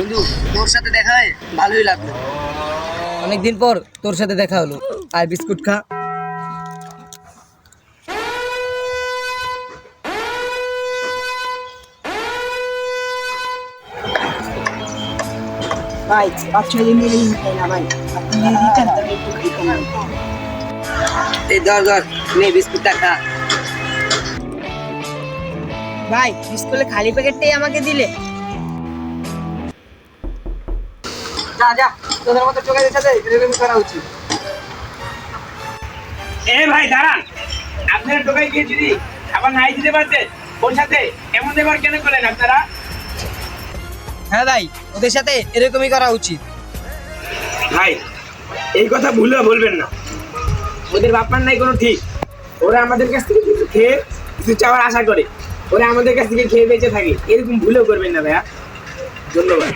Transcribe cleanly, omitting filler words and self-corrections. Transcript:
বন্ধু, তোর সাথে দেখা হয়ে ভালোই লাগলো। অনেকদিন পর তোর সাথে দেখা হলো। আয় বিস্কুট খা। ভাই বাচ্চা মেরে খাই না ভাই, আপনি যদি দিতেন তাহলে একটু খাইতাম। এই ধর ধর, নে বিস্কুটটা খা। ভাই স্কুলে খালি প্যাকেটটাই আমাকে দিলে। যা যা, তোদের মতো চোখের সাথে এরকম করা উচিত। এ ভাই দাঁড়ান, আপনারা টোকাই গিয়ে যদি খাবার নাই দিতে পারতেন ওর সাথে এমন ব্যবহার কেন করলেন আপনারা? হ্যাঁ ভাই, ওদের সাথে এরকমই করা উচিত। ভাই এই কথা ভুলেও বলবেন না, ওদের বাপার নাই কোনো ঠিক। ওরা আমাদের কাছ থেকে কিছু খেয়ে কিছু চাওয়ার আশা করে, ওরা আমাদের কাছ থেকে খেয়ে বেঁচে থাকে, এরকম ভুলেও করবেন না ভাইয়া। ধন্যবাদ।